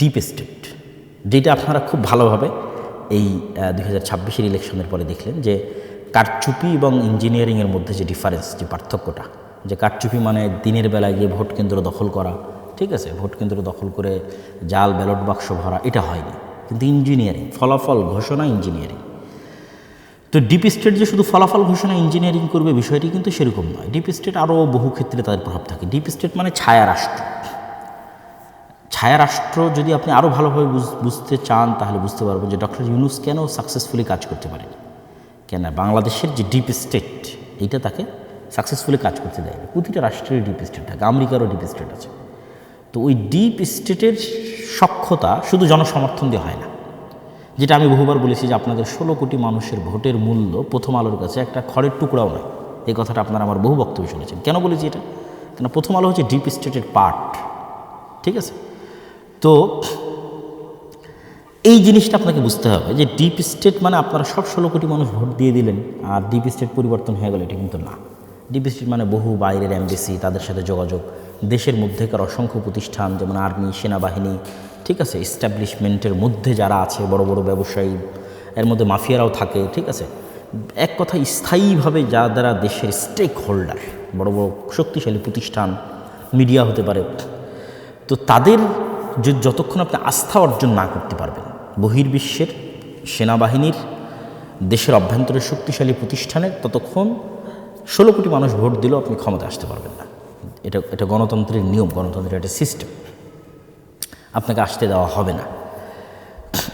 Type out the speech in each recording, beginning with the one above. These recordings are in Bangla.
ডিপ স্টেট, যেটা আপনারা খুব ভালোভাবে এই 2026-এর ইলেকশনের পরে দেখলেন যে কারচুপি এবং ইঞ্জিনিয়ারিংয়ের মধ্যে যে ডিফারেন্স, যে পার্থক্যটা, যে কারচুপি মানে দিনের বেলায় গিয়ে ভোট কেন্দ্র দখল করা, ঠিক আছে, ভোট কেন্দ্র দখল করে জাল ব্যালট বাক্স ভরা, এটা হয়নি। কিন্তু ইঞ্জিনিয়ারিং, ফলাফল ঘোষণা, ইঞ্জিনিয়ারিং। তো ডিপ স্টেট যে শুধু ফলাফল ঘোষণা ইঞ্জিনিয়ারিং করবে বিষয়টি কিন্তু সেরকম নয়। ডিপ স্টেট আরও বহু ক্ষেত্রে তাদের প্রভাব থাকে। ডিপ স্টেট মানে ছায়া রাষ্ট্র। ছায়া রাষ্ট্র যদি আপনি আরও ভালোভাবে বুঝতে চান তাহলে বুঝতে পারবেন যে ডক্টর ইউনূস কেন সাকসেসফুলি কাজ করতে পারেন, কেন বাংলাদেশের যে ডিপ স্টেট এইটা তাকে সাকসেসফুলি কাজ করতে দেয়নি। প্রতিটা রাষ্ট্রের ডিপ স্টেট থাকে, আমেরিকারও ডিপ স্টেট আছে। তো ওই ডিপ স্টেটের সক্ষতা শুধু জনসমর্থন দিয়ে হয় না। যেটা আমি বহুবার বলেছি যে আপনাদের 16 কোটি মানুষের ভোটের মূল্য প্রথম আলোর কাছে একটা খড়ের টুকরাও নয়। এই কথাটা আপনারা আমার বহু বক্তব্য শুনেছেন। কেন বলেছি এটা? কেন প্রথম আলো হচ্ছে ডিপ স্টেটের পার্ট, ঠিক আছে? তো এই জিনিসটা আপনাকে বুঝতে হবে যে ডিপ স্টেট মানে আপনারা সব 16 কোটি মানুষ ভোট দিয়ে দিলেন আর ডিপ স্টেট পরিবর্তন হয়ে গেল, এটা কিন্তু না। ডিপ স্টেট মানে বহু বাইরের এমবেসি, তাদের সাথে যোগাযোগ, দেশের মধ্যেকার অসংখ্য প্রতিষ্ঠান যেমন আর্মি, সেনাবাহিনী, ঠিক আছে, এস্টাবলিশমেন্টের মধ্যে যারা আছে, বড় বড় ব্যবসায়ী, এর মধ্যে মাফিয়ারাও থাকে, ঠিক আছে। এক কথা স্থায়ীভাবে যারা দেশের স্টেক হোল্ডার, বড় বড় শক্তিশালী প্রতিষ্ঠান, মিডিয়া হতে পারে, তো তাদের যতক্ষণ আপনি আস্থা অর্জন না করতে পারবেন বহির্বিশ্বের সেনাবাহিনীর, দেশের অভ্যন্তরের শক্তিশালী প্রতিষ্ঠানের, ততক্ষণ 16 কোটি মানুষ ভোট দিলেও আপনি ক্ষমতা আসতে পারবেন না। এটা গণতন্ত্রের নিয়ম, গণতন্ত্রের একটা সিস্টেম, আপনাকে আসতে দেওয়া হবে না।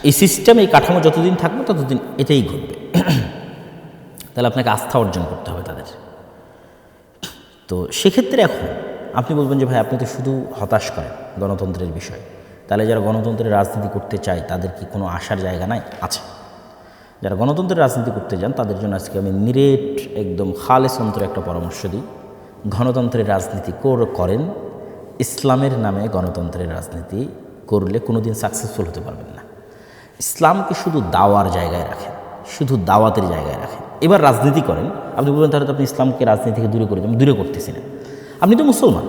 এই সিস্টেম, এই কাঠামো যতদিন থাকবে ততদিন এটাই ঘটবে। তাহলে আপনাকে আস্থা অর্জন করতে হবে তাদের। তো সেক্ষেত্রে এখন আপনি বলবেন যে ভাই আপনি তো শুধু হতাশ করেন গণতন্ত্রের বিষয়, তাহলে যারা গণতন্ত্রের রাজনীতি করতে চায় তাদের কি কোনো আশার জায়গা নাই? আছে। যারা গণতন্ত্রের রাজনীতি করতে যান তাদের জন্য আজকে আমি নিরেট একদম খালেস অন্তরে একটা পরামর্শ দিই। গণতন্ত্রের রাজনীতি করেন, ইসলামের নামে গণতন্ত্রের রাজনীতি করলে কোনো দিন সাকসেসফুল হতে পারবেন না। ইসলামকে শুধু দাওয়ার জায়গায় রাখেন, শুধু দাওয়াতের জায়গায় রাখেন। এবার রাজনীতি করেন, আপনি বলবেন তাহলে তো আপনি ইসলামকে রাজনীতি থেকে দূরে করে দেন। দূরে করতেছি না, আপনি তো মুসলমান।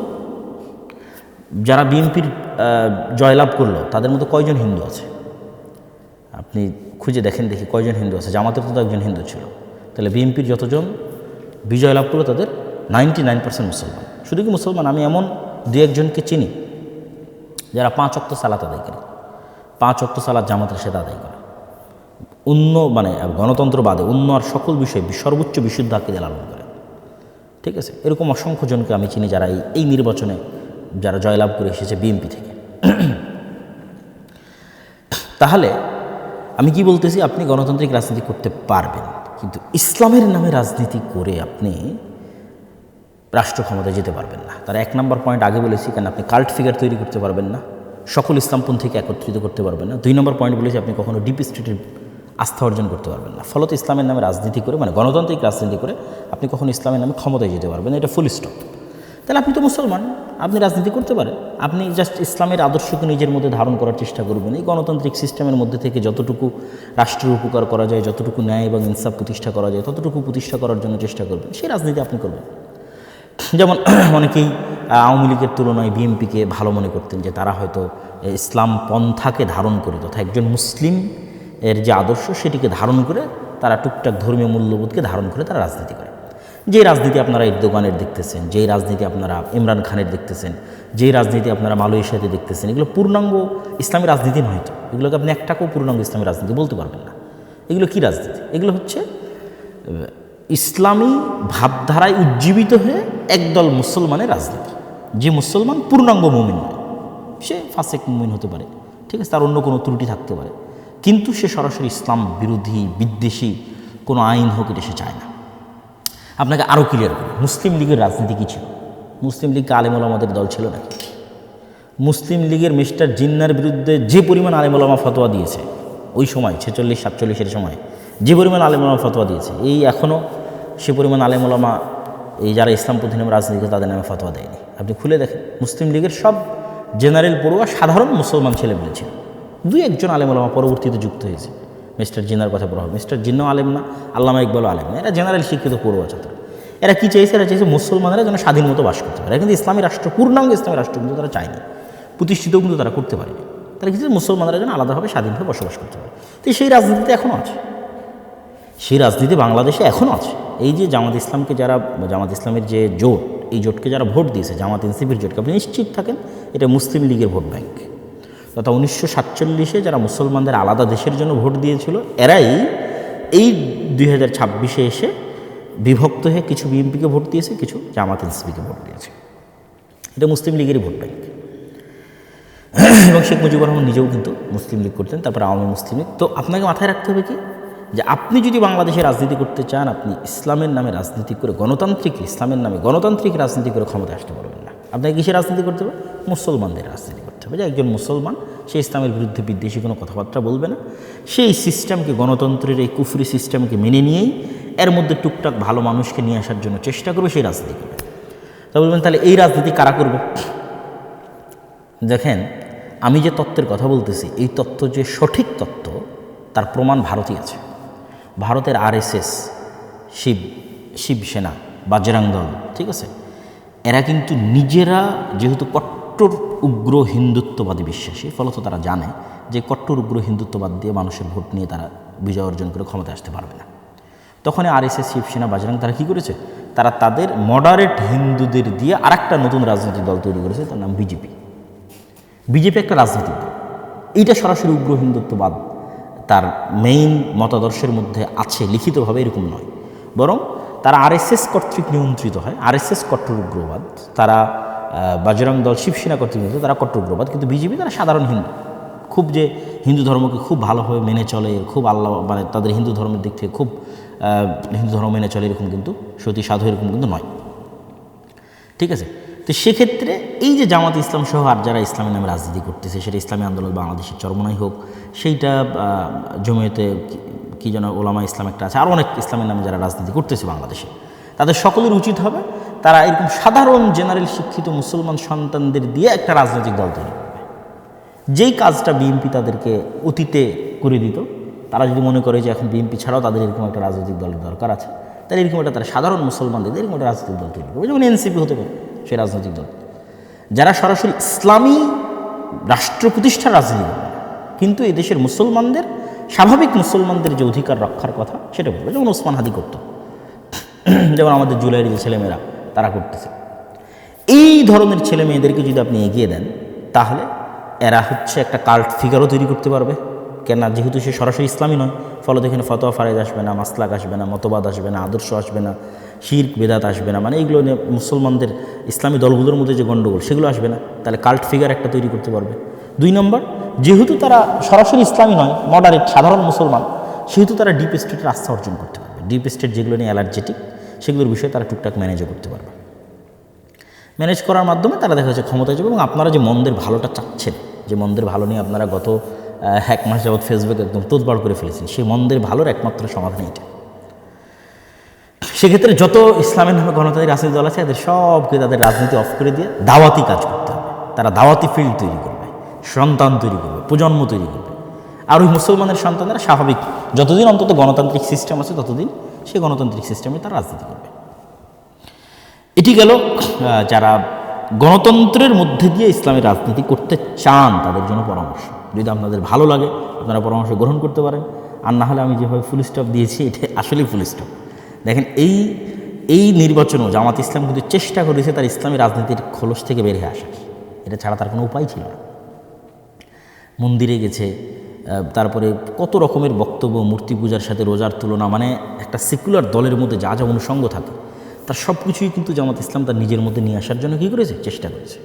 যারা বিএনপির জয়লাভ করলো তাদের মধ্যে কয়জন হিন্দু আছে? আপনি খুঁজে দেখেন, দেখি কয়জন হিন্দু আছে। জামাতের তো একজন হিন্দু ছিল। তাহলে বিএনপির যতজন বিজয় লাভ করলো তাদের 99% মুসলমান। শুধু কি মুসলমান, আমি এমন 2-1জনকে চিনি যারা 5 ওয়াক্ত সালাত আদায় করে, 5 ওয়াক্ত সালাত জামাতের সাথে আদায় করে, অন্য মানে গণতন্ত্র বাদে অন্য আর সকল বিষয়ে সর্বোচ্চ বিশুদ্ধ আকিদা লালন করে, ঠিক আছে। এরকম অসংখ্য জনকে আমি চিনি যারা এই নির্বাচনে যারা জয়লাভ করে এসেছে বিএনপি থেকে। তাহলে আমি কি বলতেছি, আপনি গণতান্ত্রিক রাজনীতি করতে পারবেন, কিন্তু ইসলামের নামে রাজনীতি করে আপনি রাষ্ট্র ক্ষমতায় যেতে পারবেন না। তার 1 নম্বর পয়েন্ট আগে বলেছি, কেন আপনি কাল্ট ফিগার তৈরি করতে পারবেন না, সকল ইসলামপন্থীকে একত্রিত করতে পারবেন না। 2 নম্বর পয়েন্ট বলেছি, আপনি কখনো ডিপ স্টেটের আস্থা অর্জন করতে পারবেন না। ফলত ইসলামের নামে রাজনীতি করে, মানে গণতান্ত্রিক রাজনীতি করে আপনি কখনো ইসলামের নামে ক্ষমতায় যেতে পারবেন না। এটা ফুল স্টপ। তাহলে আপনি তো মুসলমান, আপনি রাজনীতি করতে পারেন। আপনি জাস্ট ইসলামের আদর্শকে নিজের মধ্যে ধারণ করার চেষ্টা করবেন। এই গণতান্ত্রিক সিস্টেমের মধ্যে থেকে যতটুকু রাষ্ট্রের উপকার করা যায়, যতটুকু ন্যায় এবং ইনসাফ প্রতিষ্ঠা করা যায়, ততটুকু প্রতিষ্ঠা করার জন্য চেষ্টা করবেন। সেই রাজনীতি আপনি করবেন। যেমন অনেকেই আওয়ামী লীগের তুলনায় বিএনপিকে ভালো মনে করতেন, যে তারা হয়তো ইসলাম পন্থাকে ধারণ করে, তথা একজন মুসলিম এর যে আদর্শ সেটিকে ধারণ করে, তারা টুকটাক ধর্মীয় মূল্যবোধকে ধারণ করে তারা রাজনীতি করে। যে রাজনীতি আপনারা এরদোগানের দেখতেছেন, যেই রাজনীতি আপনারা ইমরান খানের দেখতেছেন, যেই রাজনীতি আপনারা মালয়েশিয়াতে দেখতেছেন, এগুলো পূর্ণাঙ্গ ইসলামী রাজনীতি নয়। তো এগুলোকে আপনি একটাকেও পূর্ণাঙ্গ ইসলামী রাজনীতি বলতে পারবেন না। এগুলো কি রাজনীতি? এগুলো হচ্ছে ইসলামী ভাবধারায় উজ্জীবিত হয়ে একদল মুসলমানের রাজনীতি। যে মুসলমান পূর্ণাঙ্গ মুমিন নয়, সে ফাসেক মুমিন হতে পারে, ঠিক আছে, তার অন্য কোনো ত্রুটি থাকতে পারে, কিন্তু সে সরাসরি ইসলাম বিরোধী বিদ্বেষী কোনো আইন হোক এটা সে চায় না। আপনাকে আরও ক্লিয়ার করি, মুসলিম লীগের রাজনীতি কী ছিল? মুসলিম লীগকে আলেম ওলামাদের দল ছিল নাকি? মুসলিম লীগের মিস্টার জিন্নার বিরুদ্ধে যে পরিমাণ আলেম ওলামা ফতোয়া দিয়েছে ওই সময় 46-47-এর সময়, যে পরিমাণ আলেম ওলামা ফতোয়া দিয়েছে, এই এখনও সে পরিমাণ আলেম ওলামা এই যারা ইসলামপন্থী নামে রাজনীতি করে তাদের নামে ফতোয়া দেয়নি। আপনি খুলে দেখেন, মুসলিম লীগের সব জেনারেল পড়ুয়া সাধারণ মুসলমান ছেলেমেয়ে ছিল। 2-1জন আলেম ওলামা পরবর্তীতে যুক্ত হয়েছে। মিস্টার জিন্নার কথা বলা হবে, মিস্টার জিন্নাও আলেম না, আল্লামা ইকবালও আলেম না। এরা জেনারেল শিক্ষিত পড়ুয়া ছাত্র। এরা কী চাইছে? এরা চাইছে মুসলমানেরা যেন স্বাধীন মতো বাস করতে পারে। কিন্তু ইসলামী রাষ্ট্র, পূর্ণাঙ্গ ইসলামী রাষ্ট্র কিন্তু তারা চায়নি, প্রতিষ্ঠিতও কিন্তু তারা করতে পারেনি। তাহলে কিছু মুসলমানরা যেন আলাদাভাবে স্বাধীনভাবে বসবাস করতে পারে। তো সেই রাজনীতিতে এখনও আছে, সেই রাজনীতি বাংলাদেশে এখনও আছে। এই যে জামাত ইসলামকে যারা, জামাত ইসলামের যে জোট, এই জোটকে যারা ভোট দিয়েছে, জামাত এনসিপির জোটকে, আপনি নিশ্চিত থাকেন এটা মুসলিম লীগের ভোট ব্যাংক। তথা 1947 যারা মুসলমানদের আলাদা দেশের জন্য ভোট দিয়েছিল, এরাই এই 2026 এসে বিভক্ত হয়ে কিছু বিএনপিকে ভোট দিয়েছে, কিছু জামাত এনসিপিকে ভোট দিয়েছে। এটা মুসলিম লীগেরই ভোট ব্যাংক। এবং শেখ মুজিবুর রহমান নিজেও কিন্তু মুসলিম লীগ করতেন, তারপর আওয়ামী মুসলিম লীগ। তো আপনাকে মাথায় রাখতে হবে কি, যে আপনি যদি বাংলাদেশে রাজনীতি করতে চান, আপনি ইসলামের নামে রাজনীতি করে, গণতান্ত্রিক ইসলামের নামে গণতান্ত্রিক রাজনীতি করে ক্ষমতায় আসতে পারবেন না। আপনাকে কিসের রাজনীতি করতে হবে? মুসলমানদের রাজনীতি করতে হবে। যে একজন মুসলমান, সে ইসলামের বিরুদ্ধে বিদ্বেষী কোনো কথাবার্তা বলবে না, সেই সিস্টেমকে, গণতন্ত্রের এই কুফরি সিস্টেমকে মেনে নিয়েই এর মধ্যে টুকটাক ভালো মানুষকে নিয়ে আসার জন্য চেষ্টা করবে, সেই রাজনীতি করবে। তা বলবেন তাহলে এই রাজনীতি কারা করবে? দেখেন, আমি যে তত্ত্বের কথা বলতেছি, এই তত্ত্ব যে সঠিক তত্ত্ব, তার প্রমাণ ভারতই আছে। ভারতের আরএসএস, শিবসেনা, বাজরাং দল, ঠিক আছে, এরা কিন্তু নিজেরা যেহেতু কট্টর উগ্র হিন্দুত্ববাদী বিশ্বাসী, ফলত তারা জানে যে কট্টর উগ্র হিন্দুত্ববাদ দিয়ে মানুষের ভোট নিয়ে তারা বিজয় অর্জন করে ক্ষমতায় আসতে পারবে না। তখন আরএসএস, শিবসেনা, বাজরাং তারা কী করেছে? তারা তাদের মডারেট হিন্দুদের দিয়ে আরেকটা নতুন রাজনৈতিক দল তৈরি করেছে, তার নাম বিজেপি। বিজেপি একটা রাজনৈতিক দল, এইটা সরাসরি উগ্র হিন্দুত্ববাদ তার মেইন মতাদর্শের মধ্যে আছে লিখিতভাবে, এরকম নয়, বরং তারা আরএসএস কর্তৃক নিয়ন্ত্রিত হয়। আরএসএস কট্টর উগ্রবাদ, তারা বাজরং দল, শিবসেনা কর্তৃক নিয়ন্ত্রিত, তারা কট্টর উগ্রবাদ। কিন্তু বিজেপি তারা সাধারণ হিন্দু, খুব যে হিন্দু ধর্মকে খুব ভালোভাবে মেনে চলে, খুব আল্লাহ মানে তাদের হিন্দু ধর্মের দিক থেকে খুব হিন্দু ধর্ম মেনে চলে, এরকম কিন্তু সতী সাধু এরকম কিন্তু নয়, ঠিক আছে। তো সেক্ষেত্রে এই যে জামাত ইসলাম সহ আর যারা ইসলামের নামে রাজনীতি করতেছে, সেটা ইসলামী আন্দোলন বাংলাদেশের চরমনাই হোক, সেইটা জমিয়তে কি যেন ওলামা ইসলাম একটা আছে, আর অনেক ইসলামের নামে যারা রাজনীতি করতেছে বাংলাদেশে, তাদের সকলের উচিত হবে তারা এরকম সাধারণ জেনারেল শিক্ষিত মুসলমান সন্তানদের দিয়ে একটা রাজনৈতিক দল তৈরি করবে। যেই কাজটা বিএনপি তাদেরকে অতীতে করে দিত, তারা যদি মনে করে যে এখন বিএনপি ছাড়াও তাদের এরকম একটা রাজনৈতিক দলের দরকার আছে, তাহলে এরকম একটা তারা সাধারণ মুসলমানদের এরকম একটা রাজনৈতিক দল তৈরি করবে, যেমন এনসিপি হতে পারে সেই রাজনৈতিক দল, যারা সরাসরি ইসলামী রাষ্ট্র প্রতিষ্ঠার রাজনীতি করবে, কিন্তু এই দেশের মুসলমানদের, স্বাভাবিক মুসলমানদের যে অধিকার রক্ষার কথা সেটা বলবে, যেমন ওসমান হাদি করত, যেমন আমাদের জুলাইয়ের যে ছেলেমেয়েরা তারা করতেছে। এই ধরনের ছেলে মেয়েদেরকে যদি আপনি এগিয়ে দেন, তাহলে এরা হচ্ছে একটা কাল্ট ফিগারও তৈরি করতে পারবে। কেননা যেহেতু সে সরাসরি ইসলামী নয়, ফলত এখানে ফতোয়া ফারেজ আসবে না, মাসলাক আসবে না, মতবাদ আসবে না, আদর্শ আসবে না, শিরক বেদাত আসবে না, মানে এইগুলো নিয়ে মুসলমানদের ইসলামী দলগুলোর মধ্যে যে গণ্ডগোল সেগুলো আসবে না। তাহলে কাল্ট ফিগার একটা তৈরি করতে পারবে। 2 নম্বর, যেহেতু তারা সরাসরি ইসলামী নয়, মডারেট সাধারণ মুসলমান, সেহেতু তারা ডিপ স্টেটের আস্থা অর্জন করতে পারবে। ডিপ স্টেট যেগুলো নিয়ে অ্যালার্জেটিক, সেগুলোর বিষয়ে তারা টুকটাক ম্যানেজও করতে পারবে। ম্যানেজ করার মাধ্যমে তারা দেখা যাচ্ছে ক্ষমতায় যাবে। এবং আপনারা যে মন্দের ভালোটা চাচ্ছেন, যে মন্দের ভালো নিয়ে আপনারা গত 1 মাস যাবৎ ফেসবুকে একদম তোলপাড় করে ফেলেছেন, সেই মন্দের ভালোর একমাত্র সমাধান এটা। সেক্ষেত্রে যত ইসলামের নামে গণতান্ত্রিক রাজনৈতিক দল আছে, এদের সবকে তাদের রাজনীতি অফ করে দিয়ে দাওয়াতি কাজ করতে হবে। তারা দাওয়াতি ফিল্ড তৈরি করবে, সন্তান তৈরি করবে, প্রজন্ম তৈরি করবে। আর ওই মুসলমানের সন্তানরা স্বাভাবিক, যতদিন অন্তত গণতান্ত্রিক সিস্টেম আছে ততদিন সেই গণতান্ত্রিক সিস্টেমে তারা রাজনীতি করবে। এটি গেল যারা গণতন্ত্রের মধ্যে দিয়ে ইসলামের রাজনীতি করতে চান তাদের জন্য পরামর্শ। যদি আপনাদের ভালো লাগে আপনারা পরামর্শ গ্রহণ করতে পারেন, আর না হলে আমি যেভাবে ফুল স্টপ দিয়েছি এটা আসলেই ফুল স্টপ। দেখেন, এই নির্বাচনেও জামাত ইসলাম কিন্তু চেষ্টা করেছে তার ইসলামী রাজনীতির খোলস থেকে বের হয়ে আসার, এটা ছাড়া তার কোনো উপায় ছিল না। মন্দিরে গেছে, তারপরে কত রকমের বক্তব্য, মূর্তি পূজার সাথে রোজার তুলনা, মানে একটা সেকুলার দলের মধ্যে যা যা অনুষঙ্গ থাকে তার সব কিছুই কিন্তু জামাত ইসলাম তার নিজের মধ্যে নিয়ে আসার জন্য কী করেছে, চেষ্টা করেছে।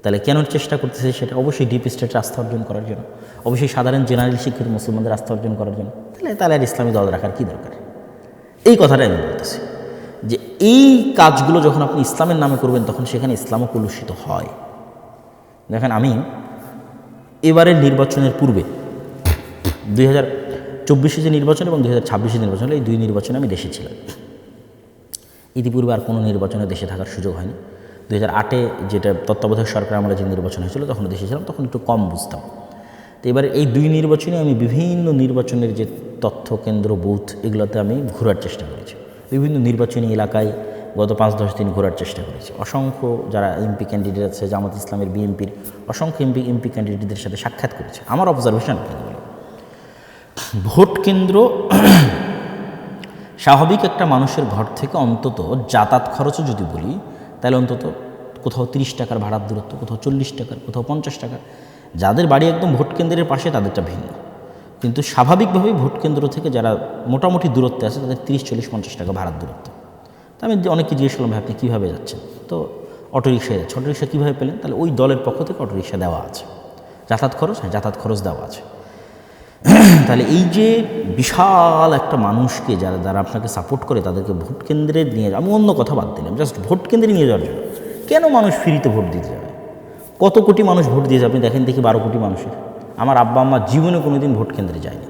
তাহলে কেন চেষ্টা করতেছে? সেটা অবশ্যই ডিপ স্টেটের আস্থা অর্জন করার জন্য, অবশ্যই সাধারণ জেনারেল শিক্ষিত মুসলমানদের আস্থা অর্জন করার জন্য। তাহলে আর ইসলামী দল রাখার কী দরকার? এই কথাটাই আমি বলতেছি, যে এই কাজগুলো যখন আপনি ইসলামের নামে করবেন তখন সেখানে ইসলামও কলুষিত হয়। দেখেন, আমি এবারের নির্বাচনের পূর্বে 2024 যে নির্বাচন এবং 2026 নির্বাচন, এই 2 নির্বাচনে আমি দেশে ছিলাম। ইতিপূর্বে আর কোনো নির্বাচনে দেশে থাকার সুযোগ হয়নি। 2008 যেটা তত্ত্বাবধায়ক সরকার আমলে যে নির্বাচন হয়েছিল তখন দেশে ছিলাম, তখন একটু কম বুঝতাম। তো এবারে এই 2 নির্বাচনে আমি বিভিন্ন নির্বাচনের যে তথ্য কেন্দ্র, বুথ, এগুলোতে আমি ঘোরার চেষ্টা করেছি। বিভিন্ন নির্বাচনী এলাকায় গত 5-10 দিন ঘোরার চেষ্টা করেছি। অসংখ্য যারা এমপি ক্যান্ডিডেট আছে, জামাত ইসলামের, বিএনপির অসংখ্য এমপি ক্যান্ডিডেটদের সাথে সাক্ষাৎ করেছে। আমার অবজারভেশন ভোট কেন্দ্র স্বাভাবিক একটা মানুষের ঘর থেকে অন্তত যাতায়াত খরচও যদি বলি, তাহলে অন্তত কোথাও 30 টাকার ভাড়ার দূরত্ব, কোথাও 40 টাকার, কোথাও 50 টাকা। যাদের বাড়ি একদম ভোট কেন্দ্রের পাশে তাদেরটা ভিন্ন, কিন্তু স্বাভাবিকভাবেই ভোট কেন্দ্র থেকে যারা মোটামুটি দূরত্বে আছে তাদের 30, 40, 50 টাকা ভাড়ার দূরত্ব। তা আমি অনেককে জিজ্ঞেস করলাম, ভাই আপনি কীভাবে যাচ্ছেন? তো অটোরিক্সায় যাচ্ছে। অটোরিক্সা কীভাবে পেলেন? তাহলে ওই দলের পক্ষ থেকে অটোরিক্সা দেওয়া আছে। যাতায়াত খরচ, হ্যাঁ যাতায়াত খরচ দেওয়া আছে। তাহলে এই যে বিশাল একটা মানুষকে যারা আপনাকে সাপোর্ট করে তাদেরকে ভোট কেন্দ্রে নিয়ে, আমি অন্য কথা বাদ দিলাম, জাস্ট ভোট কেন্দ্রে নিয়ে যাওয়ার জন্য কেন মানুষ ফ্রিতে ভোট দিতে যাবে? কত কোটি মানুষ ভোট দিয়েছে আপনি দেখেন দেখি, 12 কোটি মানুষের। আমার আব্বা আম্মা জীবনে কোনো দিন ভোট কেন্দ্রে যায়নি,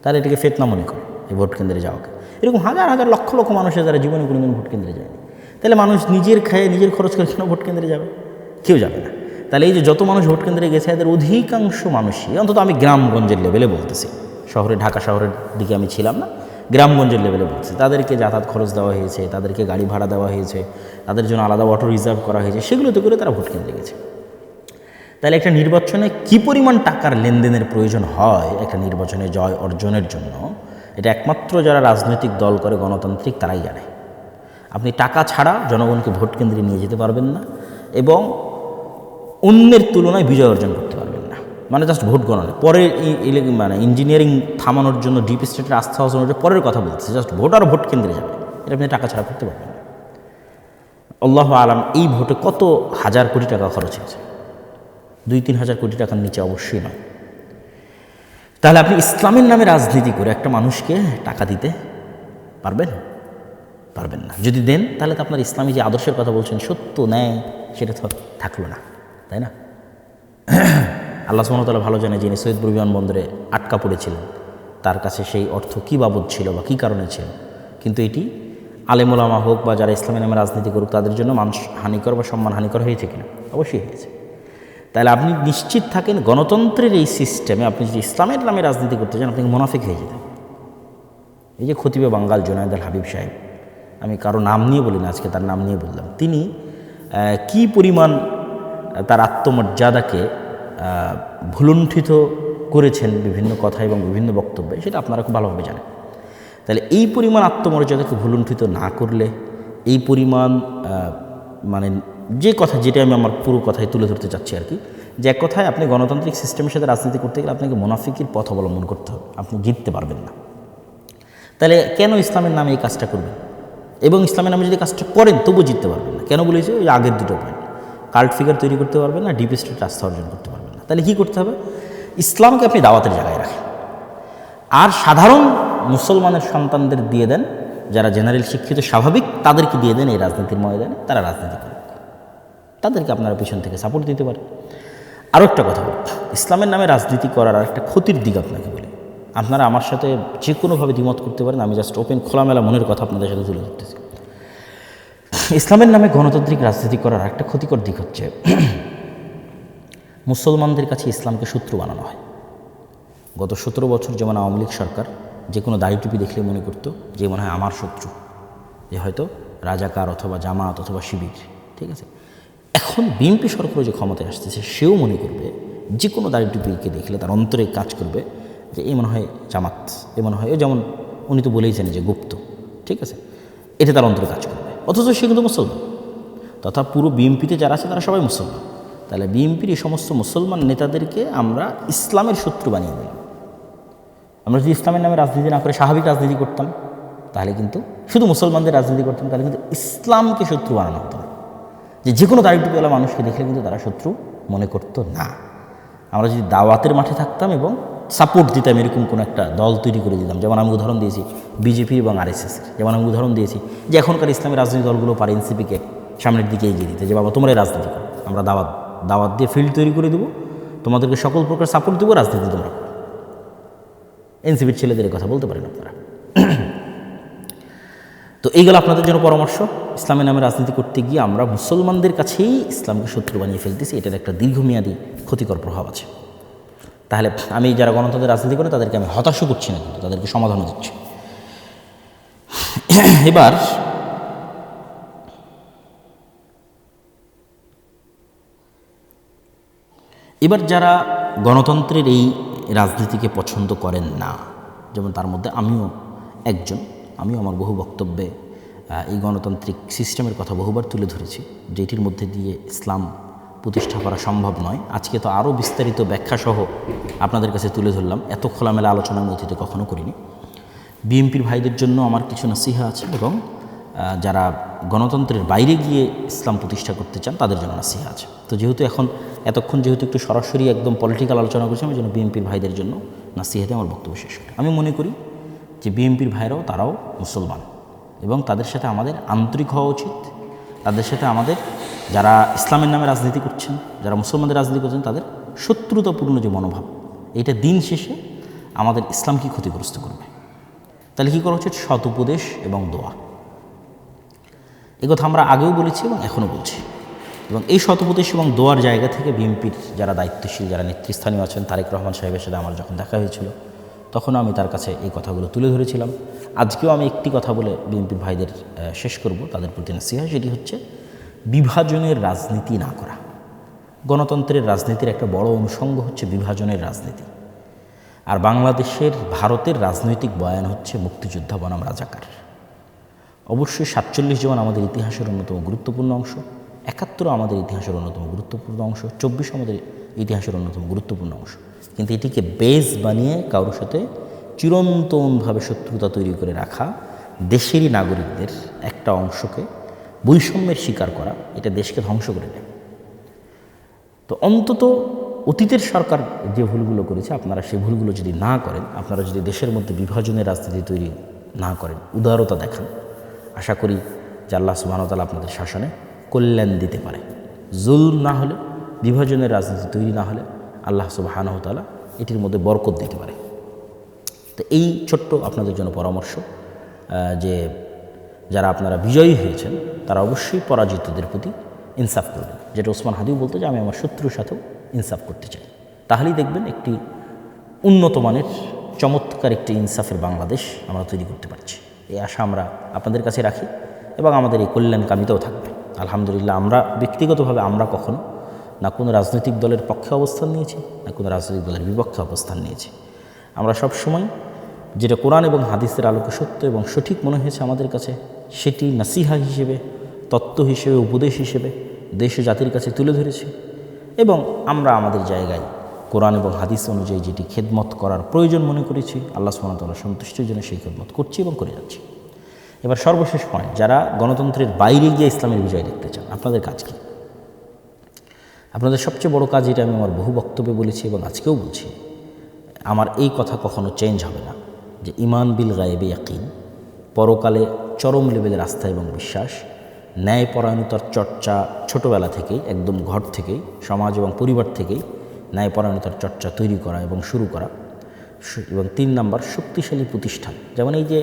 তাহলে এটাকে ফেতনা মনে করে এই ভোট কেন্দ্রে যাওয়াকে। এরকম হাজার হাজার লক্ষ লক্ষ মানুষের যারা জীবনে কোনো দিন ভোট কেন্দ্রে যায়নি, তাহলে মানুষ নিজের খায়ে নিজের খরচ করে কেন ভোট কেন্দ্রে যাবে? কেউ যাবে না। তাহলে এই যে যত মানুষ ভোট কেন্দ্রে গেছে এদের অধিকাংশ মানুষই, অন্তত আমি গ্রামগঞ্জের লেভেলে বলতেছি, শহরে ঢাকা শহরের দিকে আমি ছিলাম না, গ্রামগঞ্জের লেভেলে বলছি, তাদেরকে যাতায়াত খরচ দেওয়া হয়েছে, তাদেরকে গাড়ি ভাড়া দেওয়া হয়েছে, তাদের জন্য আলাদা অটো রিজার্ভ করা হয়েছে, সেগুলোতে করে তারা ভোট কেন্দ্রে গেছে। তাহলে একটা নির্বাচনে কী পরিমাণ টাকার লেনদেনের প্রয়োজন হয় একটা নির্বাচনে জয় অর্জনের জন্য, এটা একমাত্র যারা রাজনৈতিক দল করে গণতান্ত্রিক তারাই জানে। আপনি টাকা ছাড়া জনগণকে ভোট কেন্দ্রে নিয়ে যেতে পারবেন না এবং অন্যের তুলনায় বিজয় অর্জন করতে পারবেন না। মানে জাস্ট ভোট গণনা পরে মানে ইঞ্জিনিয়ারিং থামানোর জন্য ডিপ স্টেটের আস্থা অর্জনের পরের কথা বলছে, জাস্ট ভোট আর ভোট কেন্দ্রে যাবে, এটা আপনি টাকা ছাড়া করতে পারবেন না। আল্লাহু আলাম এই ভোটে কত হাজার কোটি টাকা খরচ হয়েছে, 2-3 হাজার কোটি টাকার নিচে অবশ্যই নয়। তাহলে আপনি ইসলামের নামে রাজনীতি করে একটা মানুষকে টাকা দিতে পারবেন? পারবেন না। যদি দেন তাহলে তো আপনার ইসলামী যে আদর্শের কথা বলছেন সত্য ন্যায় সেটা তো থাকলো না, তাই না? আল্লাহ সুবহানাহু ওয়া তাআলা ভালো জানে, যিনি সৈয়দপুর বিমানবন্দরে আটকা পড়েছিলেন তার কাছে সেই অর্থ কী বাবদ ছিল বা কী কারণে ছিল, কিন্তু এটি আলেম ওলামা হোক বা যারা ইসলামের নামে রাজনীতি করুক তাদের জন্য মান হানিকর বা সম্মান হানিকর হয়েছে কিনা? অবশ্যই হয়েছে। তাহলে আপনি নিশ্চিত থাকেন গণতন্ত্রের এই সিস্টেমে আপনি যদি ইসলামের নামে রাজনীতি করতে চান আপনি মুনাফিক হয়ে যেতেন। এই যে খতিবে বাঙ্গাল জুনায়েদ আল হাবিব সাহেব, আমি কারো নাম নিয়ে বলি না, আজকে তার নাম নিয়ে বললাম, তিনি কি পরিমাণ তার আত্মমর্যাদাকে ভুলুণ্ঠিত করেছেন বিভিন্ন কথা এবং বিভিন্ন বক্তব্যে, সেটা আপনারা খুব ভালোভাবে জানেন। তাহলে এই পরিমাণ আত্মমর্যাদাকে ভুলুণ্ঠিত না করলে, এই পরিমাণ মানে যে কথা, যেটা আমি আমার পুরো কথায় তুলে ধরতে চাচ্ছি আর কি, যে এক কথায় আপনি গণতান্ত্রিক সিস্টেমের সাথে রাজনীতি করতে গেলে আপনাকে মুনাফিকের পথ অবলম্বন করতে হবে, আপনি জিততে পারবেন না। তাহলে কেন ইসলামের নামে এই কাজটা করবেন? এবং ইসলামের নামে যদি কাজটা করেন তবু জিততে পারবেন না। কেন বলেছি? ওই আগের দুটো পয়েন্ট, কাল্ট ফিগার তৈরি করতে পারবেন না, ডিপ স্টেট আস্থা অর্জন করতে পারবেন না। তাহলে কী করতে হবে? ইসলামকে আপনি দাওয়াতের জায়গায় রাখেন, আর সাধারণ মুসলমানের সন্তানদের দিয়ে দেন, যারা জেনারেল শিক্ষিত স্বাভাবিক তাদেরকে দিয়ে দেন এই রাজনীতির ময়দানে, তারা রাজনীতি করে, তাদেরকে আপনারা পিছন থেকে সাপোর্ট দিতে পারেন। আরও একটা কথা বলি, ইসলামের নামে রাজনীতি করার আর একটা ক্ষতির দিক আপনাকে বলি। আপনারা আমার সাথে যে কোনোভাবে দ্বিমত করতে পারেন, আমি জাস্ট ওপেন খোলামেলা মনের কথা আপনাদের সাথে তুলে ধরতেছি। ইসলামের নামে গণতান্ত্রিক রাজনীতি করার একটা ক্ষতিকর দিক হচ্ছে মুসলমানদের কাছে ইসলামকে শত্রু বানানো হয়। গত 17 বছর যেমন আওয়ামী লীগ সরকার যে কোনো দাড়ি টুপি দেখলে মনে করতো যে মনে হয় আমার শত্রু, যে হয়তো রাজাকার অথবা জামাত অথবা শিবির, ঠিক আছে। এখন বিএনপি সরকারও যে ক্ষমতায় আসতেছে সেও মনে করবে, যে কোনো দাড়ি টুপিকে দেখলে তার অন্তরে কাজ করবে যে এই মনে হয় জামাত, এ মনে হয়, যেমন উনি তো বলেইছেন যে গুপ্ত, ঠিক আছে, এতে তার অন্তরে কাজ করবে, অথচ সে কিন্তু মুসলমান। তথা পুরো বিএনপিতে যারা আছে তারা সবাই মুসলমান। তাহলে বিএনপির এই সমস্ত মুসলমান নেতাদেরকে আমরা ইসলামের শত্রু বানিয়ে দিলাম। আমরা যদি ইসলামের নামে রাজনীতি না করে স্বাভাবিক রাজনীতি করতাম, তাহলে কিন্তু শুধু মুসলমানদের রাজনীতি করতাম, তাহলে কিন্তু ইসলামকে শত্রু বানানো হতো না। যে কোনো দাড়ি টুপিওয়ালা মানুষকে দেখলে কিন্তু তারা শত্রু মনে করতো না। আমরা যদি দাওয়াতের মাঠে থাকতাম এবং সাপোর্ট দিতাম, এরকম কোনো একটা দল তৈরি করে দিতাম, যেমন আমি উদাহরণ দিয়েছি বিজেপি এবং আরএসএসের, যেমন আমি উদাহরণ দিয়েছি যে এখনকার ইসলামী রাজনৈতিক দলগুলো পারে এনসিপিকে সামনের দিকে এগিয়ে দিতে, যে বাবা তোমরাই রাজনীতি করো, আমরা দাওয়াত দিয়ে ফিল্ড তৈরি করে দেবো, তোমাদেরকে সকল প্রকার সাপোর্ট দেবো, রাজনীতি তোমরা করো। এনসিপির ছেলেদের কথা বলতে পারেন আপনারা। তো এইগুলো আপনাদের জন্য পরামর্শ। ইসলামের নামে রাজনীতি করতে গিয়ে আমরা মুসলমানদের কাছেই ইসলামকে শত্রু বানিয়ে ফেলতেছি, এটার একটা দীর্ঘমেয়াদী ক্ষতিকর প্রভাব আছে। তাহলে আমি যারা গণতন্ত্রের রাজনীতি করে তাদেরকে আমি হতাশ করছি না, কিন্তু তাদেরকে সমাধানও দিচ্ছি। এবার এবার যারা গণতন্ত্রের এই রাজনীতিকে পছন্দ করেন না, যেমন তার মধ্যে আমিও একজন, আমিও আমার বহু বক্তব্যে এই গণতান্ত্রিক সিস্টেমের কথা বহুবার তুলে ধরেছি, যেটির মধ্যে দিয়ে ইসলাম প্রতিষ্ঠা করা সম্ভব নয়। আজকে তো আরও বিস্তারিত ব্যাখ্যাসহ আপনাদের কাছে তুলে ধরলাম, এত খোলামেলা আলোচনা আমি অতীতে কখনো করিনি। বিএনপির ভাইদের জন্য আমার কিছু নসিহা আছে, এবং যারা গণতন্ত্রের বাইরে গিয়ে ইসলাম প্রতিষ্ঠা করতে চান তাদের জন্য নসিহা আছে। তো যেহেতু এতক্ষণ যেহেতু একটু সরাসরি একদম পলিটিক্যাল আলোচনা করছি, আমি যেন বিএনপির ভাইদের জন্য নসিহাতে আমার বক্তব্য শেষ করি। আমি মনে করি যে বিএনপির ভাইরাও তারাও মুসলমান, এবং তাদের সাথে আমাদের আন্তরিক হওয়া উচিত। তাদের সাথে আমাদের, যারা ইসলামের নামে রাজনীতি করছেন, যারা মুসলমানদের রাজনীতি করছেন, তাদের শত্রুতাপূর্ণ যে মনোভাব, এইটা দিন শেষে আমাদের ইসলামকে ক্ষতিগ্রস্ত করবে। তাহলে কী করা উচিত? সৎ উপদেশ এবং দোয়া। কথা আমরা আগেও বলেছি এবং এখনও বলছি। এবং এই সৎ উপদেশ এবং দোয়ার জায়গা থেকে বিএনপির যারা দায়িত্বশীল, যারা নেতৃস্থানীয় আছেন, তারেক রহমান সাহেবের সাথে আমার যখন দেখা হয়েছিল, তখনও আমি তার কাছে এই কথাগুলো তুলে ধরেছিলাম। আজকেও আমি একটি কথা বলে বিএনপির ভাইদের শেষ করব, তাদের প্রতি নসিহা। সেটি হচ্ছে বিভাজনের রাজনীতি না করা। গণতন্ত্রের রাজনীতির একটা বড় অনুষঙ্গ হচ্ছে বিভাজনের রাজনীতি। আর বাংলাদেশের, ভারতের রাজনৈতিক বয়ান হচ্ছে মুক্তিযোদ্ধা বনাম রাজাকার। অবশ্যই 47 যেমন আমাদের ইতিহাসের অন্যতম গুরুত্বপূর্ণ অংশ, 71 আমাদের ইতিহাসের অন্যতম গুরুত্বপূর্ণ অংশ, 24 আমাদের ইতিহাসের অন্যতম গুরুত্বপূর্ণ অংশ। কিন্তু এটিকে বেস বানিয়ে কারোর সাথে চিরন্তনভাবে শত্রুতা তৈরি করে রাখা, দেশেরই নাগরিকদের একটা অংশকে বৈষম্যের শিকার করা, এটা দেশকে ধ্বংস করে দেয়। তো অন্তত অতীতের সরকার যে ভুলগুলো করেছে, আপনারা সেই ভুলগুলো যদি না করেন, আপনারা যদি দেশের মধ্যে বিভাজনের রাজনীতি তৈরি না করেন, উদারতা দেখান, আশা করি যে আল্লাহ সুবহানাহু ওয়া তাআলা আপনাদের শাসনে কল্যাণ দিতে পারে। জুলম না হলে, বিভাজনের রাজনীতি তৈরি না হলে আল্লাহ সুবহানাহু ওয়া তাআলা এটির মধ্যে বরকত দিতে পারে। তো এই ছোট্ট আপনাদের জন্য পরামর্শ যে যারা আপনারা বিজয়ী হয়েছেন, তারা অবশ্যই পরাজিতদের প্রতি ইনসাফ করবেন। যেটা ওসমান হাদিও বলতো যে আমি আমার শত্রুর সাথেও ইনসাফ করতে চাই। তাহলেই দেখবেন একটি উন্নত মানের চমৎকার একটি ইনসাফের বাংলাদেশ আমরা তৈরি করতে পারছি। এই আশা আমরা আপনাদের কাছে রাখি, এবং আমাদের এই কল্যাণকামিতাও থাকবে। আলহামদুলিল্লাহ, আমরা ব্যক্তিগতভাবে আমরা কখনো না কোনো রাজনৈতিক দলের পক্ষে অবস্থান নিয়েছি, না কোনো রাজনৈতিক দলের বিপক্ষে অবস্থান নিয়েছি। আমরা সব সময় যেটা কোরআন এবং হাদিসের আলোকে সত্য এবং সঠিক মনে হয়েছে আমাদের কাছে, সেটি নাসিহা হিসেবে, তত্ত্ব হিসেবে, উপদেশ হিসেবে দেশ ও জাতির কাছে তুলে ধরেছি। এবং আমরা আমাদের জায়গায় কোরআন এবং হাদিস অনুযায়ী যেটি খেদমত করার প্রয়োজন মনে করেছি, আল্লাহ সুবহানাহু ওয়া তাআলার সন্তুষ্টির জন্য সেই খেদমত করছি এবং করে যাচ্ছি। এবার সর্বশেষ পয়েন্ট, যারা গণতন্ত্রের বাইরে গিয়ে ইসলামের বিজয় দেখতে চান, আপনাদের কাজ কী? আপনাদের সবচেয়ে বড় কাজ, এটা আমি আমার বহু বক্তব্যে বলেছি এবং আজকেও বলছি, আমার এই কথা কখনো চেঞ্জ হবে না, যে ইমান বিল গায়েবে ইয়াকিন, পরকালে চরম লেভেলের আস্থা এবং বিশ্বাস, ন্যায়পরায়ণতার চর্চা ছোটোবেলা থেকেই, একদম ঘর থেকেই, সমাজ এবং পরিবার থেকেই ন্যায়পরায়ণতার চর্চা তৈরি করা এবং শুরু করা। এবং 3 নাম্বার, শক্তিশালী প্রতিষ্ঠান। যেমন এই যে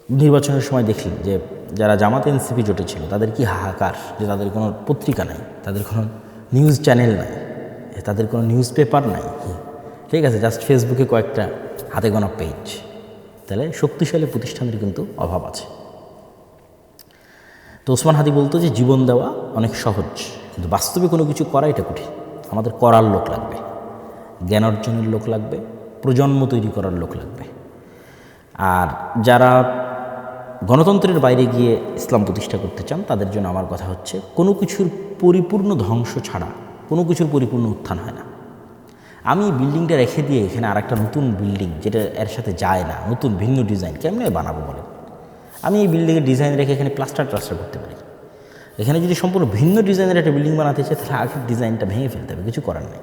নির্বাচনের সময় দেখলেন যে যারা জামাত এনসিপি জোটে ছিল, তাদের কি হাহাকার, যে তাদের কোনো পত্রিকা নাই, তাদের কোনো নিউজ চ্যানেল নাই, তাদের কোনো নিউজ পেপার নাই, ঠিক আছে, জাস্ট ফেসবুকে কয়েকটা হাতে গোনা পেজ। তাহলে শক্তিশালী প্রতিষ্ঠানের কিন্তু অভাব আছে। তো ওসমান হাদি বলতো যে জীবন দেওয়া অনেক সহজ, কিন্তু বাস্তবে কোনো কিছু করা এটা কঠিন। আমাদের করার লোক লাগবে, জ্ঞান অর্জনের লোক লাগবে, প্রজন্ম তৈরি করার লোক লাগবে। আর যারা গণতন্ত্রের বাইরে গিয়ে ইসলাম প্রতিষ্ঠা করতে চান, তাদের জন্য আমার কথা হচ্ছে, কোনো কিছুর পরিপূর্ণ ধ্বংস ছাড়া কোনো কিছুর পরিপূর্ণ উত্থান হয় না। আমি বিল্ডিংটা রেখে দিয়ে এখানে আরেকটা নতুন বিল্ডিং, যেটা এর সাথে যায় না, নতুন ভিন্ন ডিজাইন কেমনে বানাবো বলেন? আমি এই বিল্ডিংয়ের ডিজাইন রেখে এখানে প্লাস্টার করতে পারি। এখানে যদি সম্পূর্ণ ভিন্ন ডিজাইনের একটা বিল্ডিং বানাতে চাই, তাহলে আগের ডিজাইনটা ভেঙে ফেলতে হবে, কিছু করার নেই।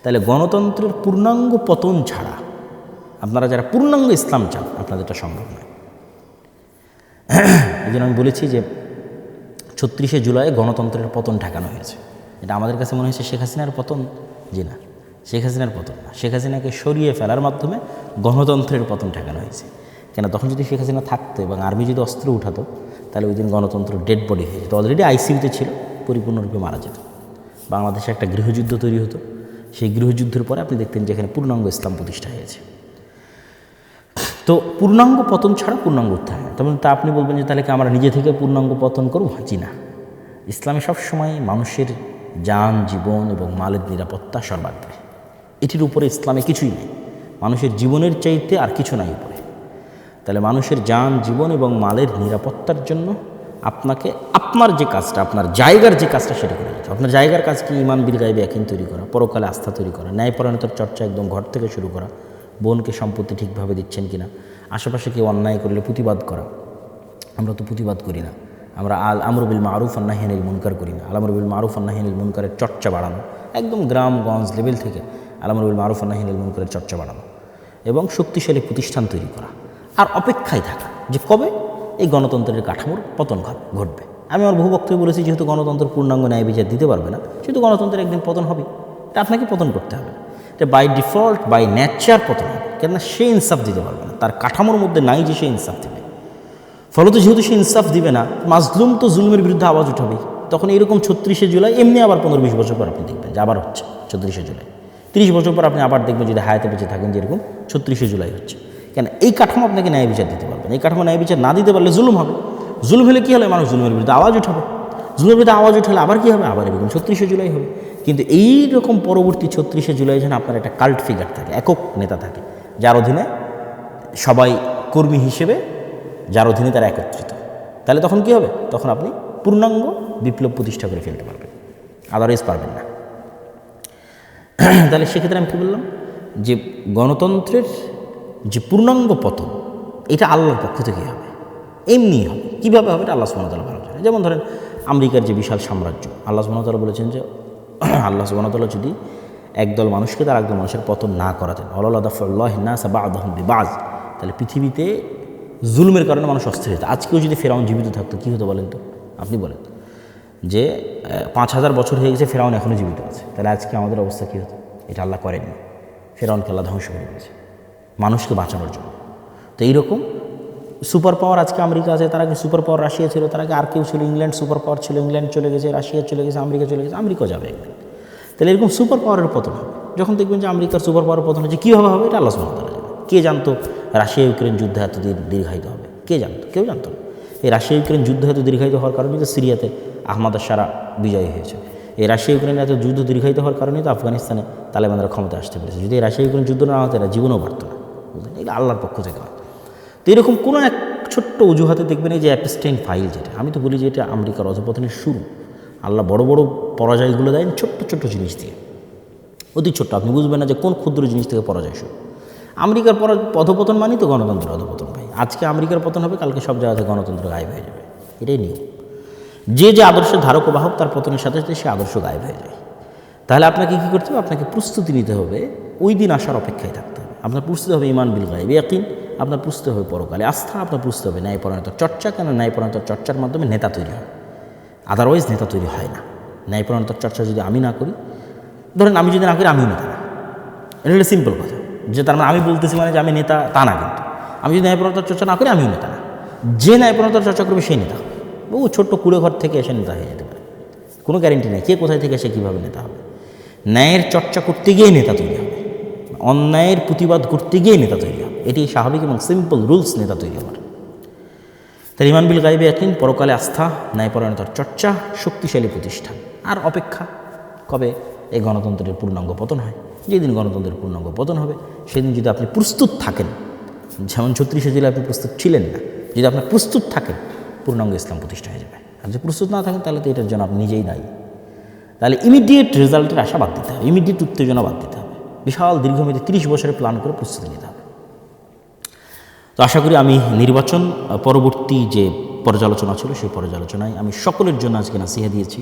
তাহলে গণতন্ত্রের পূর্ণাঙ্গ পতন ছাড়া, আপনারা যারা পূর্ণাঙ্গ ইসলাম চান, আপনাদের এটা সম্ভব নয়। এই জন্য আমি বলেছি যে 36শে জুলাই গণতন্ত্রের পতন ঠেকানো হয়েছে। এটা আমাদের কাছে মনে হয়েছে শেখ হাসিনার পতন, জি না, শেখ হাসিনার পতন না, শেখ হাসিনাকে সরিয়ে ফেলার মাধ্যমে গণতন্ত্রের পতন ঠেকানো হয়েছে। কেন, তখন যদি শেখ হাসিনা থাকতো এবং আর্মি যদি অস্ত্র উঠাতো, তাহলে ওই দিন গণতন্ত্র ডেড বডি হয়ে যেত, অলরেডি আইসিইউতে ছিল, পরিপূর্ণরূপে মারা যেত। বাংলাদেশে একটা গৃহযুদ্ধ তৈরি হতো। সেই গৃহযুদ্ধের পরে আপনি দেখতেন যে এখানে পূর্ণাঙ্গ ইসলাম প্রতিষ্ঠা হয়েছে। তো পূর্ণাঙ্গ পতন ছাড়া পূর্ণাঙ্গ উত্থান হয়। তখন তা আপনি বলবেন যে তাহলে কি আমরা নিজে থেকে পূর্ণাঙ্গ পতন করবো? জি না। ইসলামে সবসময় মানুষের যান, জীবন এবং মালের নিরাপত্তা সর্বাগ্রে। এটির উপরে ইসলামে কিছুই নেই, মানুষের জীবনের চাইতে আর কিছু নাই উপরে। তাহলে মানুষের যান, জীবন এবং মালের নিরাপত্তার জন্য আপনাকে আপনার যে কাজটা, আপনার জায়গার যে কাজটা সেটা করে যেতে। আপনার জায়গার কাজ কি? ঈমান বিল গায়বে ইয়াকিন তৈরি করা, পরকালে আস্থা তৈরি করা, ন্যায়পরায়ণতার চর্চা একদম ঘর থেকে শুরু করা, বোনকে সম্পত্তি ঠিকভাবে দিচ্ছেন কিনা, আশেপাশে কেউ অন্যায় করলে প্রতিবাদ করা। আমরা তো প্রতিবাদ করি না, আমরা আমর বিল মারুফ আর নাহি আনিল মুনকার করি না। আমর বিল মারুফ আর নাহি আনিল মুনকারের চর্চা বাড়ানো, একদম গ্রামগঞ্জ লেভেল থেকে আমর বিল মারুফ আর নাহি আনিল মুনকারের চর্চা বাড়ানো এবং শক্তিশালী প্রতিষ্ঠান তৈরি করা, আর অপেক্ষায় থাকা যে কবে এই গণতন্ত্রের কাঠামোর পতন ঘটবে। আমি আমার বহু বক্তব্য বলেছি, যেহেতু গণতন্ত্র পূর্ণাঙ্গ ন্যায় বিচার দিতে পারবে না, সেহেতু গণতন্ত্রের একদিন পতন হবে। এটা আপনাকে পতন করতে হবে, এটা বাই ডিফল্ট, বাই নেচার পতন হবে। কেননা সে ইনসাফ দিতে পারবে না, তার কাঠামোর মধ্যে নাই যে সে ইনসাফ দেবে। ফলত যেহেতু সে ইনসাফ দিবে না, মাজলুম তো জুলমের বিরুদ্ধে আওয়াজ উঠাবে। তখন এরকম 36শে জুলাই এমনি আবার 15-20 বছর পর আপনি দেখবেন যে আবার হচ্ছে 34শে জুলাই। 30 বছর পর আপনি আবার দেখবেন যদি হায়াতে বেঁচে থাকেন যে এরকম 36শে জুলাই হচ্ছে। কেন? এই কাঠামো আপনাকে ন্যায় বিচার দিতে পারবে না। এই কাঠামো ন্যায় বিচার না দিতে পারলে জুলুম হবে। জুলুম হলে কী হলে মানুষ জুলুমের বিরুদ্ধে আওয়াজ উঠাবে। জুলুমের বিরুদ্ধে আওয়াজ উঠালে আবার কী হবে? আবার এরকম 36শে জুলাই হবে। কিন্তু এই রকম পরবর্তী 36শে জুলাই যেন আপনার একটা কাল্ট ফিগার থাকে, একক নেতা থাকে, যার অধীনে সবাই কর্মী হিসেবে, যার অধীনে তারা একত্রিত। তাহলে তখন কী হবে? তখন আপনি পূর্ণাঙ্গ বিপ্লব প্রতিষ্ঠা করে ফেলতে পারবেন, আদারওয়াইজ পারবেন না। তাহলে সেক্ষেত্রে আমি কী বললাম যে গণতন্ত্রের যে পূর্ণাঙ্গ পতন এটা আল্লাহর পক্ষ থেকে হবে, এমনি হবে। কীভাবে হবে? এটা আল্লাহ সুবহানাহু ওয়া তাআলা ভালো জানেন। যেমন ধরেন আমেরিকার যে বিশাল সাম্রাজ্য, আল্লাহ সুবহানাহু ওয়া তাআলা বলেছেন যে আল্লাহ সুবহানাহু ওয়া তাআলা যদি একদল মানুষকে তার একদল মানুষের পতন না করাতেন, ওয়ালাউ দাফাল্লাহি নাস বা'দাহুম বিবা'দ, তাহলে পৃথিবীতে জুলুমের কারণে মানুষ অস্থির হতো। আজকেও যদি ফেরাউন জীবিত থাকতো কী হতো বলেন তো? আপনি বলেন যে 5000 বছর হয়ে গেছে, ফেরাউন এখনও জীবিত আছে, তাহলে আজকে আমাদের অবস্থা কী হতো? এটা আল্লাহ করেননি, ফেরাউনকে আল্লাহ ধ্বংস করে দিয়েছে মানুষকে বাঁচানোর জন্য। তো এইরকম সুপার পাওয়ার আজকে আমেরিকা আছে, তার আগে সুপার পাওয়ার রাশিয়া ছিল, তার আগে আর কেউ ছিল, ইংল্যান্ড সুপার পাওয়ার ছিল, ইংল্যান্ড চলে গেছে, রাশিয়া চলে গেছে, আমেরিকা চলে গেছে, আমেরিকাও যাবে একদিন। তাহলে এরকম সুপার পাওয়ারের পতন হবে। যখন দেখবেন যে আমেরিকার সুপার পাওয়ারের পতন হচ্ছে, কীভাবে হবে? এটা আল্লাহ সুবহানাহু ওয়া তাআলা জানেন। কে জানতো রাশিয়া ইউক্রেন যুদ্ধ এত দীর্ঘায়িত হবে? কে জানতো? কেউ জানতো না। এই রাশিয়া ইউক্রেন যুদ্ধ এত দীর্ঘায়িত হওয়ার কারণে তো সিরিয়াতে আহমদ আশ-শারা বিজয়ী হয়েছে। এই রাশিয়া ইউক্রেন এত যুদ্ধ দীর্ঘায়িত হওয়ার কারণেই তো আফগানিস্তানে তালেবানরা ক্ষমতা আসতে পেরেছে। যদি এই রাশিয়া ইউক্রেন যুদ্ধ না হতো এরা জীবনও পারত না, বুঝলেন? এটা আল্লাহর পক্ষ থেকে হয়। তো এরকম কোনো এক ছোট্ট অজুহাতে দেখবেন এই যে অ্যাপস্টেইন ফাইল, যেটা আমি তো বলি যে এটা আমেরিকার অধপতনের শুরু। আল্লাহ বড় বড় পরাজয়গুলো দেন ছোট্ট ছোট্ট জিনিস দিয়ে, অতি ছোট্ট। আপনি বুঝবেন না যে কোন ক্ষুদ্র জিনিস থেকে পরাজয় শুরু। আমেরিকার অধপতন মানেই তো গণতন্ত্রের অধপতন ভাই। আজকে আমেরিকার পতন হবে, কালকে সব জায়গাতে গণতন্ত্র গায়েব হয়ে যাবে, এটাই নিয়ম। যে যে আদর্শের ধারক ও বাহক, তার পতনের সাথে সাথে সে আদর্শ গায়েব হয়ে যায়। তাহলে আপনাকে কী করতে হবে? আপনাকে প্রস্তুতি নিতে হবে, ওই দিন আসার অপেক্ষায় থাকতে হবে। আপনার প্রস্তুতি হবে ঈমান বিল গায়ব ইয়াকিন, আপনার প্রস্তুতি হবে পরকালে আস্থা, আপনার প্রস্তুতি হবে ন্যায়পরায়ণতার চর্চা। কেন? ন্যায়পরায়ণতার চর্চার মাধ্যমে নেতা তৈরি হয়, আদারওয়াইজ নেতা তৈরি হয় না। ন্যায়পরায়ণতার চর্চা যদি আমি না করি, ধরেন আমি যদি না করি, আমিও নেতা না। এটা হলো সিম্পল কথা, যে তার মানে আমি বলতেছি মানে যে আমি নেতা তা না। কিন্তু আমি যদি ন্যায়পরায়ণতার চর্চা না করি, আমিও নেতা না। যে ন্যায়পরায়ণতার চর্চা করবে সেই নেতা হবে। বহু ছোট্ট কুড়ে ঘর থেকে এসে নেতা হয়ে যেতে পারে, কোনো গ্যারেন্টি নেই কে কোথায় থেকে এসে কীভাবে নেতা হবে। ন্যায়ের চর্চা করতে গিয়ে নেতা তৈরি হবে, অন্যায়ের প্রতিবাদ করতে গিয়ে নেতা তৈরি হবে। এটি স্বাভাবিক এবং সিম্পল রুলস নেতা তৈরি হওয়ার। তাই ঈমান বিল গায়বে ইয়াকিন, পরকালে আস্থা, ন্যায়পরায়ণতার চর্চা, শক্তিশালী প্রতিষ্ঠান, আর অপেক্ষা কবে এই গণতন্ত্রের পূর্ণাঙ্গ পতন হয়। যেদিন গণতন্ত্রের পূর্ণাঙ্গ পতন হবে সেদিন যদি আপনি প্রস্তুত থাকেন, যেমন 36শে জুলাই আপনি প্রস্তুত ছিলেন না, যদি আপনার প্রস্তুত থাকেন পূর্ণাঙ্গ ইসলাম প্রতিষ্ঠা হয়ে যাবে। আর যদি প্রস্তুত না থাকেন তাহলে তো এটার জন্য আপনি নিজেই দায়ী। তাহলে ইমিডিয়েট রেজাল্টের আশা বাদ দিতে হবে, ইমিডিয়েট উত্তেজনা বাদ দিতে হবে, বিশাল দীর্ঘমেয়াদী 30 বছরের প্ল্যান করে প্রস্তুতি নিতে হবে। তো আশা করি আমি নির্বাচন পরবর্তী যে পর্যালোচনা ছিল সেই পর্যালোচনায় আমি সকলের জন্য আজকে নাসিহা দিয়েছি,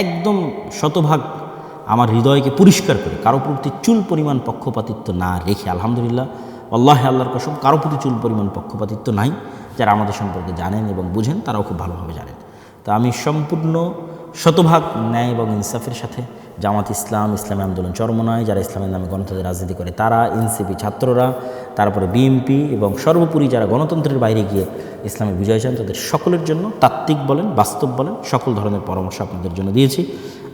একদম শতভাগ আমার হৃদয়কে পরিষ্কার করে, কারো প্রতি চুল পরিমাণ পক্ষপাতিত্ব না রেখে। আলহামদুলিল্লাহ, আল্লাহ আল্লাহর কসম, কারো প্রতি চুল পরিমাণ পক্ষপাতিত্ব নাই। যারা আমাদের সম্পর্কে জানেন এবং বুঝেন তারাও খুব ভালোভাবে জানেন। তো আমি সম্পূর্ণ শতভাগ ন্যায় এবং ইনসাফের সাথে জামাত ইসলাম, ইসলামী আন্দোলন চরমনায়, যারা ইসলামের নামে গণতন্ত্রের রাজনীতি করে তারা, এনসিপি ছাত্ররা, তারপরে বিএনপি এবং সর্বোপরি যারা গণতন্ত্রের বাইরে গিয়ে ইসলামের বিজয় চান, তাদের সকলের জন্য তাত্ত্বিক বলেন, বাস্তব বলেন, সকল ধরনের পরামর্শ আপনাদের জন্য দিয়েছি।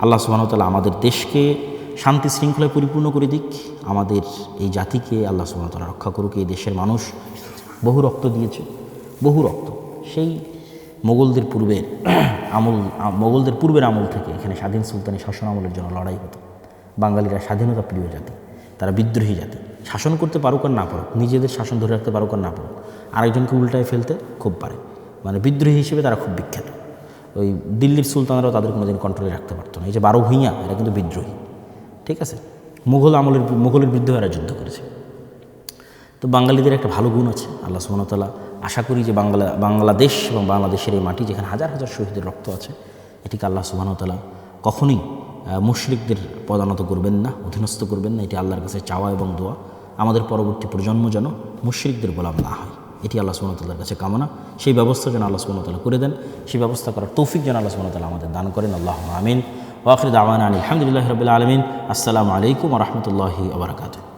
আল্লাহ সুবহানাহু ওয়া তাআলা আমাদের দেশকে শান্তি শৃঙ্খলায় পরিপূর্ণ করে দিক, আমাদের এই জাতিকে আল্লাহ সুবহানাহু ওয়া তাআলা রক্ষা করুক। এই দেশের মানুষ বহু রক্ত দিয়েছে, বহু রক্ত, সেই মোগলদের পূর্বের আমল থেকে এখানে স্বাধীন সুলতানি শাসন আমলের জন্য লড়াই হতো। বাঙালিরা স্বাধীনতা প্রিয় জাতি, তারা বিদ্রোহী জাতি। শাসন করতে পারুক আর না পারুক, নিজেদের শাসন ধরে রাখতে পারুক আর না পারুক, আরেকজনকে উল্টায় ফেলতে খুব পারে। মানে বিদ্রোহী হিসেবে তারা খুব বিখ্যাত। ওই দিল্লির সুলতানরাও তাদের কোনোদিন কন্ট্রোলে রাখতে পারতো না। এই যে 12 ভূঁইয়া, এরা কিন্তু বিদ্রোহী, ঠিক আছে। মোগলের বিরুদ্ধে এরা যুদ্ধ করেছে। তো বাঙালিদের একটা ভালো গুণ আছে, আল্লাহ সুবহানাহু ওয়া তাআলা আশা করি যে বাংলাদেশ এবং বাংলাদেশের এই মাটি যেখানে হাজার হাজার শহীদের রক্ত আছে, এটিকে আল্লাহ সুবহানাহু ওয়া তাআলা কখনোই মুশরিকদের পদানত করবেন না, অধীনস্থ করবেন না। এটি আল্লাহর কাছে চাওয়া এবং দোয়া। আমাদের পরবর্তী প্রজন্ম যেন মুশরিকদের গোলাম না হয়, এটি আল্লাহ সুবহানাহু ওয়া তাআলার কাছে কামনা। সেই ব্যবস্থা যেন আল্লাহ সুবহানাহু ওয়া তাআলা করে দেন, সেই ব্যবস্থা করার তৌফিক যেন আল্লাহ সুবহানাহু ওয়া তাআলা আমাদের দান করেন। আল্লাহুম্মা আমিন। ওয়া আখিরু দাওয়ানা আলহামদুলিল্লাহি রাব্বিল আলামিন। আসসালামু আলাইকুম ওয়া রাহমাতুল্লাহি ওয়া বারাকাতুহু।